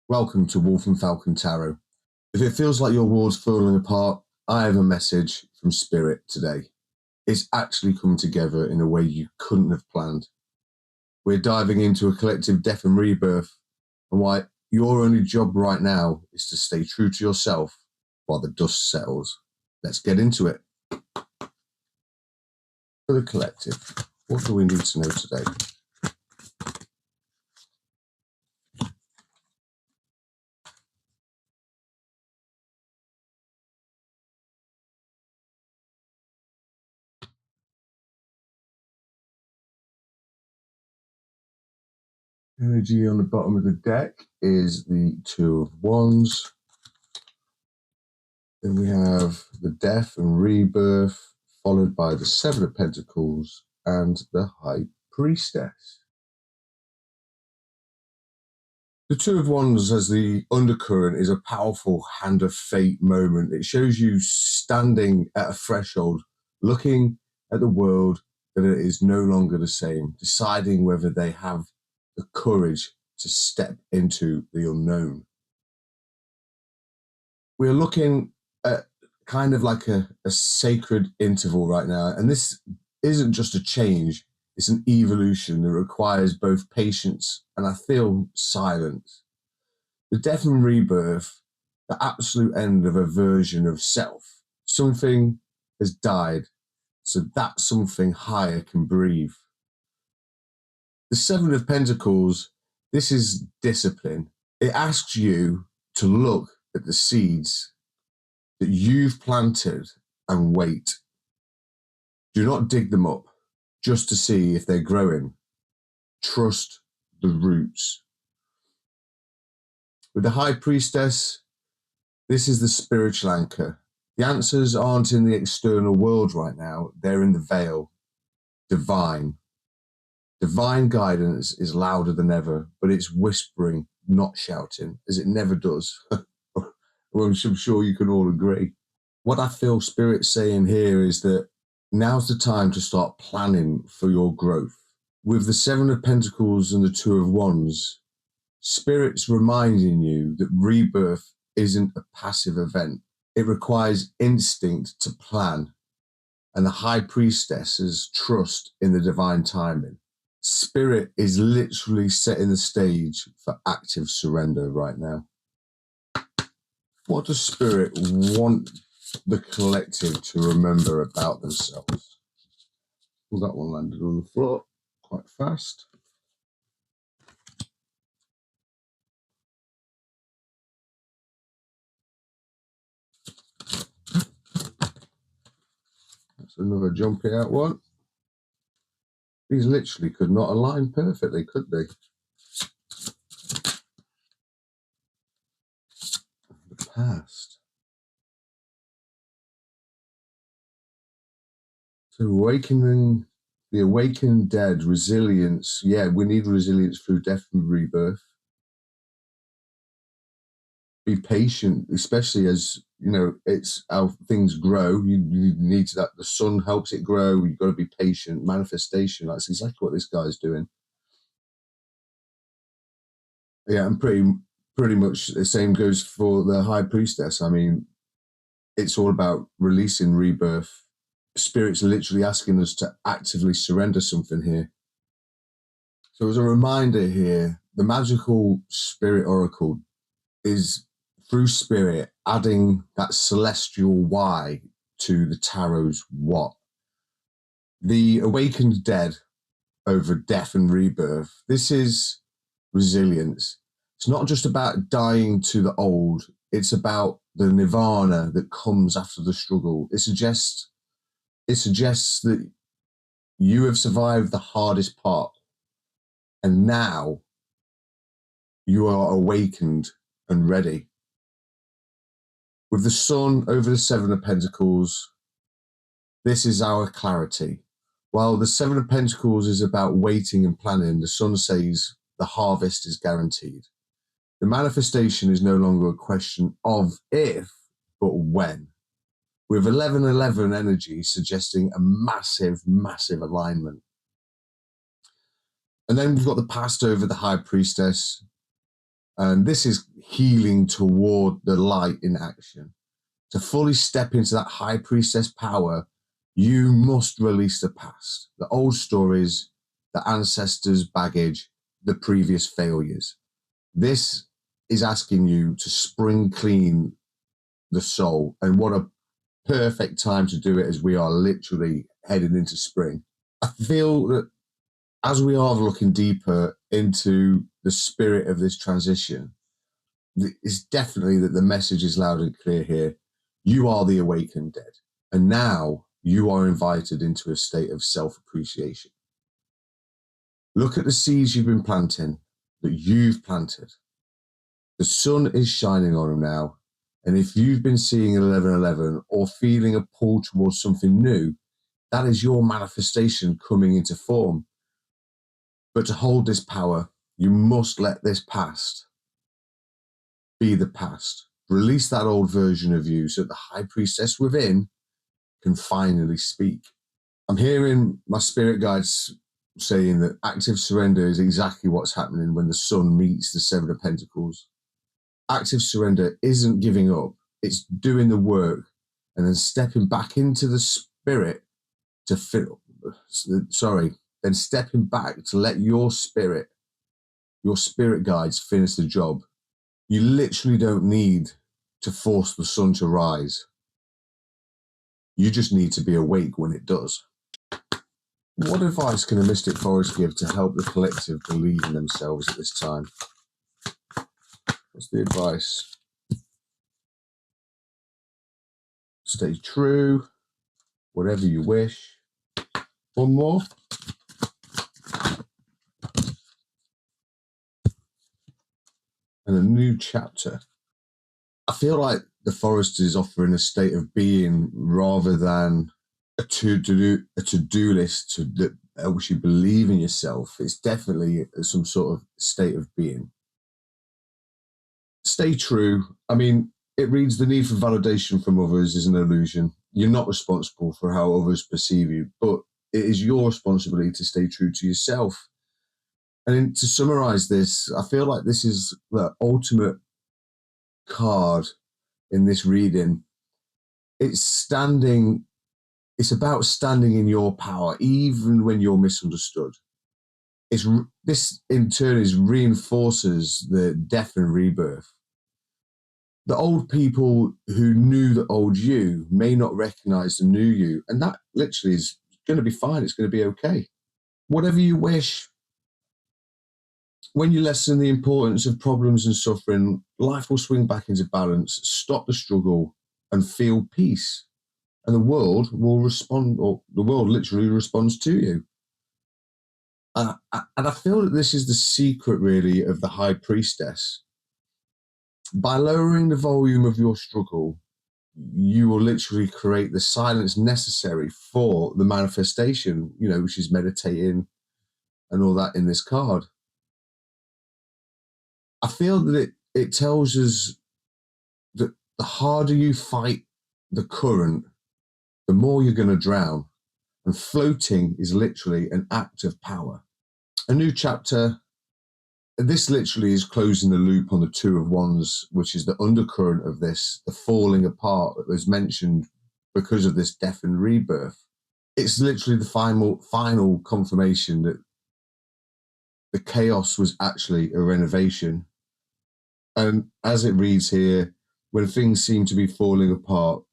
Welcome to Wolf and Falcon Tarot. If it feels like your world's falling apart, I have a message from Spirit today. It's actually come together in a way you couldn't have planned. We're diving into a collective death and rebirth, and why your only job right now is to stay true to yourself while the dust settles. Let's get into it. For the collective, what do we need to know today? Energy on the bottom of the deck is the Two of Wands. Then we have the Death and Rebirth, followed by the Seven of Pentacles and the High Priestess. The Two of Wands as the undercurrent is a powerful hand of fate moment. It shows you standing at a threshold, looking at the world that it is no longer the same, deciding whether they have the courage to step into the unknown. We're looking at kind of like a sacred interval right now, and this isn't just a change, it's an evolution that requires both patience and I feel silence. The death and rebirth, the absolute end of a version of self. Something has died so that something higher can breathe. The Seven of Pentacles, this is discipline. It asks you to look at the seeds that you've planted and wait. Do not dig them up just to see if they're growing. Trust the roots. With the High Priestess, this is the spiritual anchor. The answers aren't in the external world right now, they're in the veil. Divine. Divine guidance is louder than ever, but it's whispering, not shouting, as it never does. Well, I'm sure you can all agree. What I feel Spirit's saying here is that now's the time to start planning for your growth. With the Seven of Pentacles and the Two of Wands, Spirit's reminding you that rebirth isn't a passive event. It requires instinct to plan, and the High Priestess's trust in the divine timing. Spirit is literally setting the stage for active surrender right now. What does Spirit want the collective to remember about themselves? Well, that one landed on the floor quite fast. That's another jumpy out one. These literally could not align perfectly, could they? The past. So awakening, the awakened dead, resilience. Yeah, we need resilience through death and rebirth. Be patient, especially as, you know, it's how things grow. You need that. The sun helps it grow. You've got to be patient. Manifestation. That's exactly what this guy's doing. Yeah, and pretty much the same goes for the High Priestess. I mean, it's all about releasing rebirth. Spirit's literally asking us to actively surrender something here. So as a reminder here, the magical Spirit Oracle is through Spirit adding that celestial why to the tarot's what. The awakened dead over death and rebirth. This is resilience. It's not just about dying to the old. It's about the nirvana that comes after the struggle. It suggests that you have survived the hardest part, and now you are awakened and ready. With the sun over the Seven of Pentacles, this is our clarity. While the Seven of Pentacles is about waiting and planning, the sun says the harvest is guaranteed. The manifestation is no longer a question of if, but when. With 11-11 energy suggesting a massive, massive alignment. And then we've got the past over the High Priestess. And this is healing toward the light in action. To fully step into that high priestess power, you must release the past, the old stories, the ancestors' baggage, the previous failures. This is asking you to spring clean the soul. And what a perfect time to do it, as we are literally heading into spring. I feel that as we are looking deeper into the spirit of this transition, it's definitely that the message is loud and clear here. You are the awakened dead. And now you are invited into a state of self-appreciation. Look at the seeds you've been planting, that you've planted. The sun is shining on them now. And if you've been seeing 1111 or feeling a pull towards something new, that is your manifestation coming into form. But to hold this power, you must let this past be the past. Release that old version of you so that the high priestess within can finally speak. I'm hearing my spirit guides saying that active surrender is exactly what's happening when the sun meets the Seven of Pentacles. Active surrender isn't giving up, it's doing the work and then stepping back into the spirit to fill. Then stepping back to let your spirit guides finish the job. You literally don't need to force the sun to rise. You just need to be awake when it does. What advice can a mystic forest give to help the collective believe in themselves at this time? What's the advice? Stay true, whatever you wish. One more. And a new chapter. I feel like the forest is offering a state of being rather than a to-do list that helps you believe in yourself. It's definitely some sort of state of being. Stay true. I mean, it reads, the need for validation from others is an illusion. You're not responsible for how others perceive you, but it is your responsibility to stay true to yourself. And to summarize this, I feel like this is the ultimate card in this reading. It's about standing in your power, even when you're misunderstood. This in turn reinforces the death and rebirth. The old people who knew the old you may not recognize the new you, and that literally is going to be fine. It's going to be okay. Whatever you wish. When you lessen the importance of problems and suffering, life will swing back into balance. Stop the struggle and feel peace. And the world will respond, or the world literally responds to you. And I feel that this is the secret, really, of the High Priestess. By lowering the volume of your struggle, you will literally create the silence necessary for the manifestation, which is meditating and all that in this card. I feel that it tells us that the harder you fight the current, the more you're going to drown. And floating is literally an act of power. A new chapter. This literally is closing the loop on the Two of Wands, which is the undercurrent of this, the falling apart that was mentioned because of this death and rebirth. It's literally the final confirmation that the chaos was actually a renovation. And as it reads here, when things seem to be falling apart,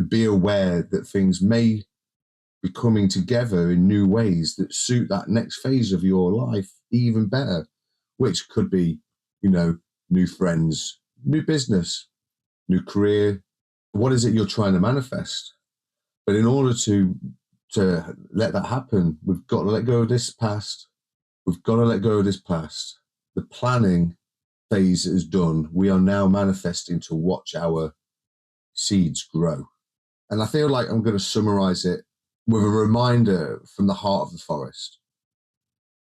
be aware that things may be coming together in new ways that suit that next phase of your life even better, which could be, new friends, new business, new career. What is it you're trying to manifest? But in order to let that happen, we've got to let go of this past. We've got to let go of this past. The planning phase is done. We are now manifesting to watch our seeds grow. And I feel like I'm going to summarize it with a reminder from the heart of the forest.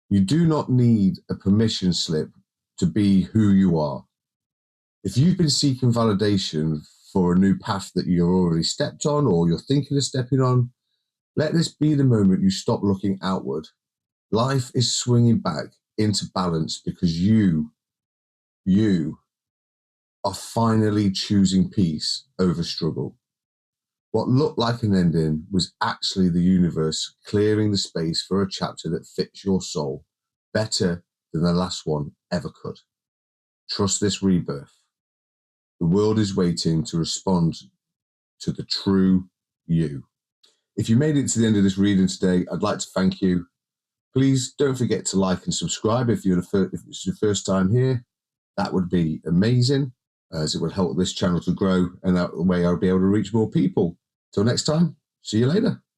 You do not need a permission slip to be who you are. If you've been seeking validation for a new path that you've already stepped on or you're thinking of stepping on, let this be the moment you stop looking outward. Life is swinging back into balance because you you are finally choosing peace over struggle. What looked like an ending was actually the universe clearing the space for a chapter that fits your soul better than the last one ever could. Trust this rebirth. The world is waiting to respond to the true you. If you made it to the end of this reading today, I'd like to thank you. Please don't forget to like and subscribe if it's your first time here. That would be amazing, as it would help this channel to grow, and that way I'll be able to reach more people. Till next time, see you later.